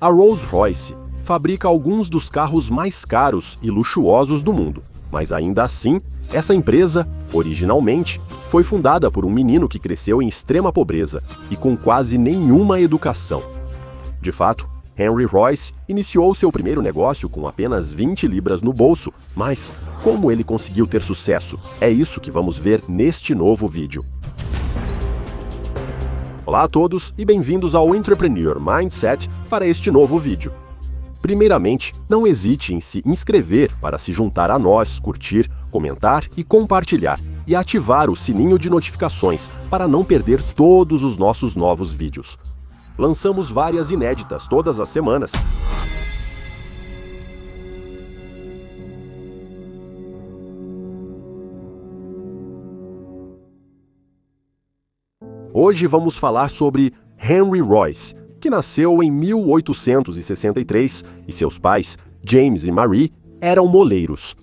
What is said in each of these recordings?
A Rolls-Royce fabrica alguns dos carros mais caros e luxuosos do mundo, mas ainda assim, essa empresa, originalmente, foi fundada por um menino que cresceu em extrema pobreza e com quase nenhuma educação. De fato, Henry Royce iniciou seu primeiro negócio com apenas 20 libras no bolso, mas como ele conseguiu ter sucesso? É isso que vamos ver neste novo vídeo. Olá a todos e bem-vindos ao Entrepreneur Mindset para este novo vídeo. Primeiramente, não hesite em se inscrever para se juntar a nós, curtir, comentar e compartilhar, e ativar o sininho de notificações para não perder todos os nossos novos vídeos. Lançamos várias inéditas todas as semanas. Hoje vamos falar sobre Henry Royce, que nasceu em 1863 e seus pais, James e Marie, eram moleiros.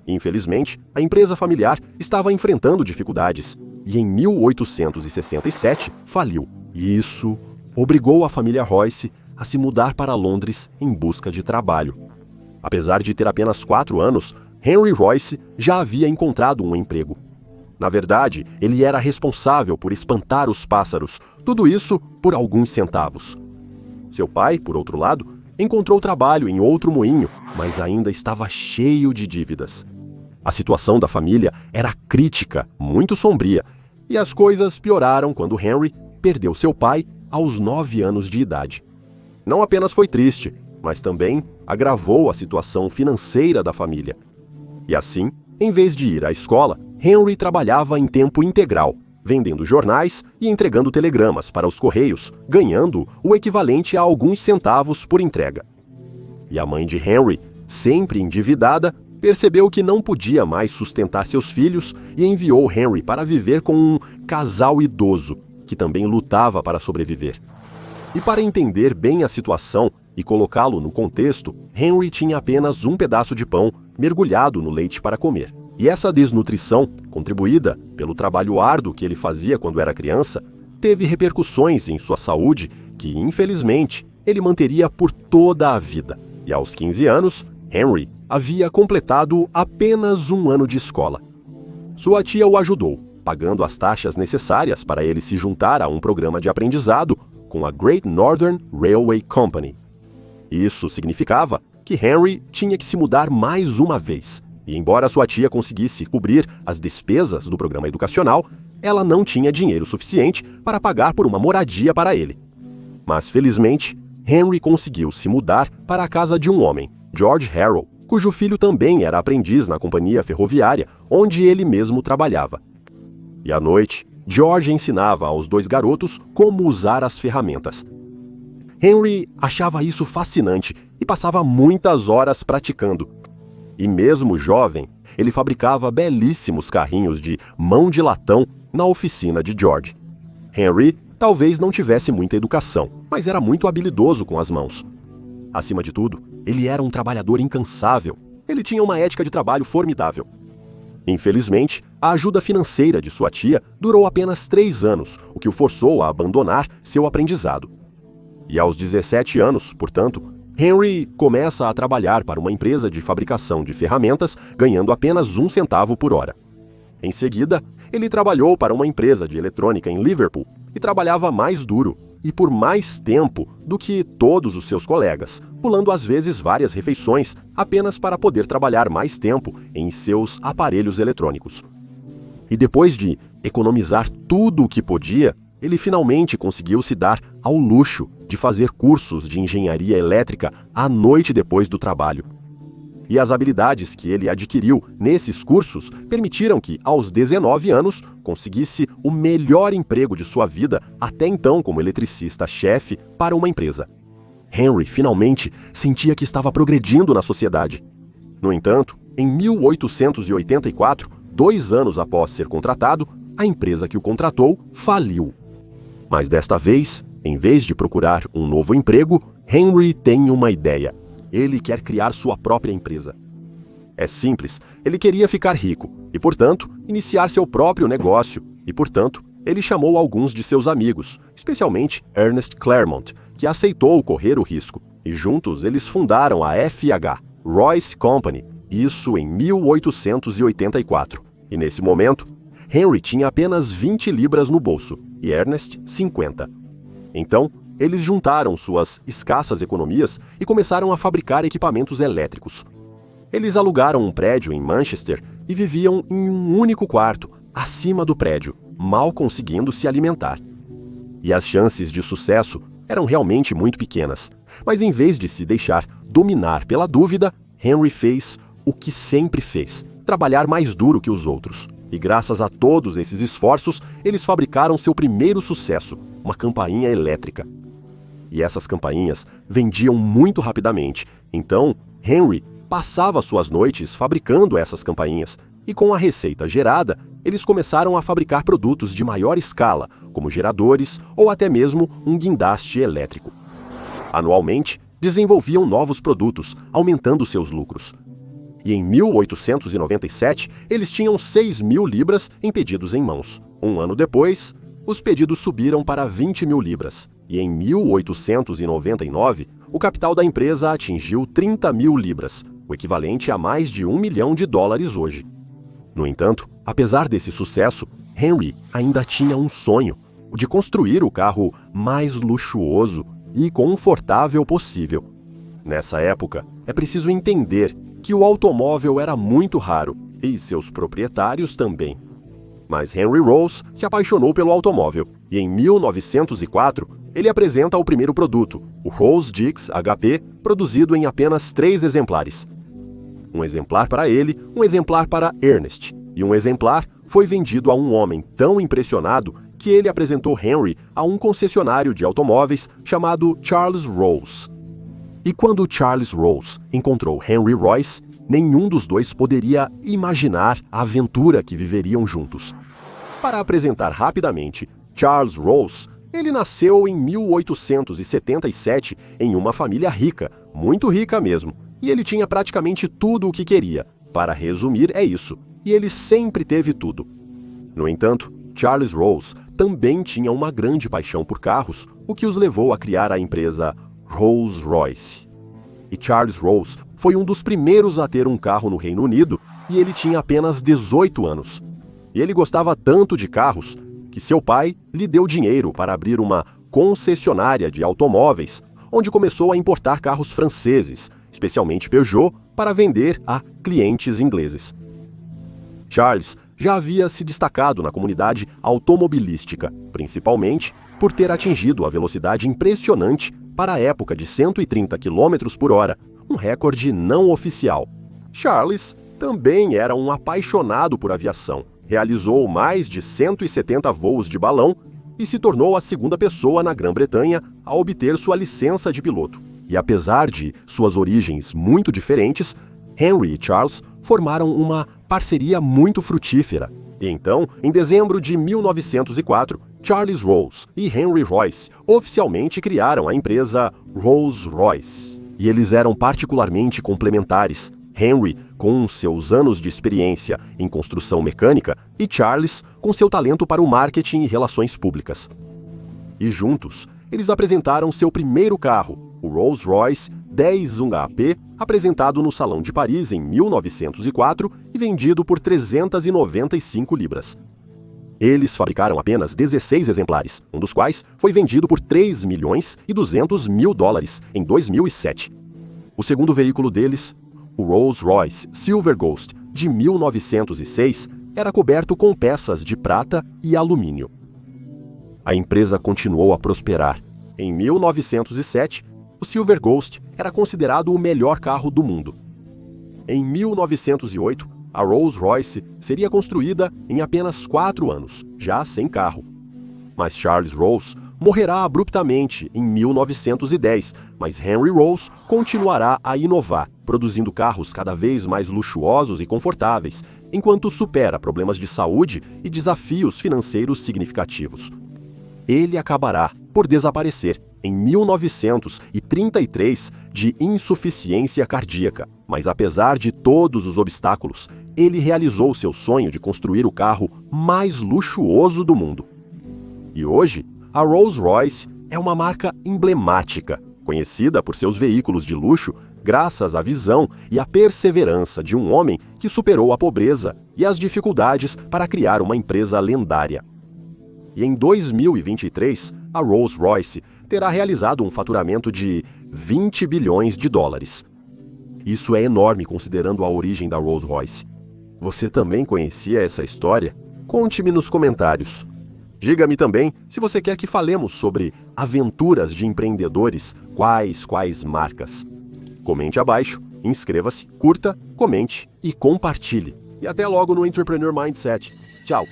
Infelizmente, a empresa familiar estava enfrentando dificuldades e em 1867 faliu. Isso obrigou a família Royce a se mudar para Londres em busca de trabalho. Apesar de ter apenas 4 anos, Henry Royce já havia encontrado um emprego. Na verdade, ele era responsável por espantar os pássaros, tudo isso por alguns centavos. Seu pai, por outro lado, encontrou trabalho em outro moinho, mas ainda estava cheio de dívidas. A situação da família era crítica, muito sombria, e as coisas pioraram quando Henry perdeu seu pai aos 9 anos de idade. Não apenas foi triste, mas também agravou a situação financeira da família. E assim, em vez de ir à escola, Henry trabalhava em tempo integral, vendendo jornais e entregando telegramas para os correios, ganhando o equivalente a alguns centavos por entrega. E a mãe de Henry, sempre endividada, percebeu que não podia mais sustentar seus filhos e enviou Henry para viver com um casal idoso, que também lutava para sobreviver. E para entender bem a situação e colocá-lo no contexto, Henry tinha apenas um pedaço de pão mergulhado no leite para comer. E essa desnutrição, contribuída pelo trabalho árduo que ele fazia quando era criança, teve repercussões em sua saúde que, infelizmente, ele manteria por toda a vida. E aos 15 anos, Henry havia completado apenas um ano de escola. Sua tia o ajudou, pagando as taxas necessárias para ele se juntar a um programa de aprendizado com a Great Northern Railway Company. Isso significava que Henry tinha que se mudar mais uma vez, e embora sua tia conseguisse cobrir as despesas do programa educacional, ela não tinha dinheiro suficiente para pagar por uma moradia para ele. Mas, felizmente, Henry conseguiu se mudar para a casa de um homem, George Harrow, cujo filho também era aprendiz na companhia ferroviária, onde ele mesmo trabalhava. E à noite, George ensinava aos 2 garotos como usar as ferramentas. Henry achava isso fascinante e passava muitas horas praticando. E mesmo jovem, ele fabricava belíssimos carrinhos de mão de latão na oficina de George. Henry talvez não tivesse muita educação, mas era muito habilidoso com as mãos. Acima de tudo, ele era um trabalhador incansável. Ele tinha uma ética de trabalho formidável. Infelizmente, a ajuda financeira de sua tia durou apenas 3 anos, o que o forçou a abandonar seu aprendizado. E aos 17 anos, portanto, Henry começa a trabalhar para uma empresa de fabricação de ferramentas, ganhando apenas 1 centavo por hora. Em seguida, ele trabalhou para uma empresa de eletrônica em Liverpool e trabalhava mais duro e por mais tempo do que todos os seus colegas, pulando às vezes várias refeições apenas para poder trabalhar mais tempo em seus aparelhos eletrônicos. E depois de economizar tudo o que podia, ele finalmente conseguiu se dar ao luxo de fazer cursos de engenharia elétrica à noite depois do trabalho. E as habilidades que ele adquiriu nesses cursos permitiram que, aos 19 anos, conseguisse o melhor emprego de sua vida, até então como eletricista-chefe para uma empresa. Henry finalmente sentia que estava progredindo na sociedade. No entanto, em 1884, 2 anos após ser contratado, a empresa que o contratou faliu. Mas desta vez, em vez de procurar um novo emprego, Henry tem uma ideia. Ele quer criar sua própria empresa. É simples, ele queria ficar rico e, portanto, iniciar seu próprio negócio e, portanto, ele chamou alguns de seus amigos, especialmente Ernest Claremont, que aceitou correr o risco, e juntos eles fundaram a FH, Royce Company, isso em 1884. E nesse momento, Henry tinha apenas 20 libras no bolso e Ernest 50. Então, eles juntaram suas escassas economias e começaram a fabricar equipamentos elétricos. Eles alugaram um prédio em Manchester e viviam em um único quarto, acima do prédio, mal conseguindo se alimentar. E as chances de sucesso eram realmente muito pequenas. Mas em vez de se deixar dominar pela dúvida, Henry fez o que sempre fez: trabalhar mais duro que os outros. E graças a todos esses esforços, eles fabricaram seu primeiro sucesso, uma campainha elétrica. E essas campainhas vendiam muito rapidamente. Então, Henry passava suas noites fabricando essas campainhas. E com a receita gerada, eles começaram a fabricar produtos de maior escala, como geradores ou até mesmo um guindaste elétrico. Anualmente, desenvolviam novos produtos, aumentando seus lucros. E em 1897, eles tinham 6.000 libras em pedidos em mãos. Um ano depois, os pedidos subiram para 20.000 libras. E em 1899, o capital da empresa atingiu 30.000 libras, o equivalente a mais de $1 milhão hoje. No entanto, apesar desse sucesso, Henry ainda tinha um sonho: o de construir o carro mais luxuoso e confortável possível. Nessa época, é preciso entender que o automóvel era muito raro, e seus proprietários também. Mas Henry Rolls se apaixonou pelo automóvel, e em 1904 ele apresenta o primeiro produto, o Rolls-Dix HP, produzido em apenas 3 exemplares. Um exemplar para ele, um exemplar para Ernest, e um exemplar foi vendido a um homem tão impressionado que ele apresentou Henry a um concessionário de automóveis chamado Charles Rolls. E quando Charles Rolls encontrou Henry Royce, nenhum dos dois poderia imaginar a aventura que viveriam juntos. Para apresentar rapidamente, Charles Rolls, ele nasceu em 1877 em uma família rica, muito rica mesmo, e ele tinha praticamente tudo o que queria. Para resumir, é isso, e ele sempre teve tudo. No entanto, Charles Rolls também tinha uma grande paixão por carros, o que os levou a criar a empresa Rolls-Royce. E Charles Rolls foi um dos primeiros a ter um carro no Reino Unido e ele tinha apenas 18 anos. E ele gostava tanto de carros que seu pai lhe deu dinheiro para abrir uma concessionária de automóveis, onde começou a importar carros franceses, especialmente Peugeot, para vender a clientes ingleses. Charles já havia se destacado na comunidade automobilística, principalmente por ter atingido a velocidade impressionante para a época de 130 km por hora, um recorde não oficial. Charles também era um apaixonado por aviação, realizou mais de 170 voos de balão e se tornou a segunda pessoa na Grã-Bretanha a obter sua licença de piloto. E apesar de suas origens muito diferentes, Henry e Charles formaram uma parceria muito frutífera. E então, em dezembro de 1904, Charles Rolls e Henry Royce oficialmente criaram a empresa Rolls-Royce. E eles eram particularmente complementares. Henry, com seus anos de experiência em construção mecânica, e Charles, com seu talento para o marketing e relações públicas. E juntos, eles apresentaram seu primeiro carro, o Rolls-Royce 10-1HP, apresentado no Salão de Paris em 1904 e vendido por 395 libras. Eles fabricaram apenas 16 exemplares, um dos quais foi vendido por $3.200.000 em 2007. O segundo veículo deles, o Rolls-Royce Silver Ghost de 1906, era coberto com peças de prata e alumínio. A empresa continuou a prosperar. Em 1907, o Silver Ghost era considerado o melhor carro do mundo. Em 1908, a Rolls-Royce seria construída em apenas 4 anos, já sem carro. Mas Charles Rolls morrerá abruptamente em 1910, mas Henry Rolls continuará a inovar, produzindo carros cada vez mais luxuosos e confortáveis, enquanto supera problemas de saúde e desafios financeiros significativos. Ele acabará por desaparecer em 1933 de insuficiência cardíaca, mas apesar de todos os obstáculos, ele realizou seu sonho de construir o carro mais luxuoso do mundo. E hoje, a Rolls-Royce é uma marca emblemática, conhecida por seus veículos de luxo graças à visão e à perseverança de um homem que superou a pobreza e as dificuldades para criar uma empresa lendária. E em 2023, a Rolls-Royce terá realizado um faturamento de 20 bilhões de dólares. Isso é enorme considerando a origem da Rolls-Royce. Você também conhecia essa história? Conte-me nos comentários. Diga-me também se você quer que falemos sobre aventuras de empreendedores, quais marcas. Comente abaixo, inscreva-se, curta, comente e compartilhe. E até logo no Entrepreneur Mindset. Tchau!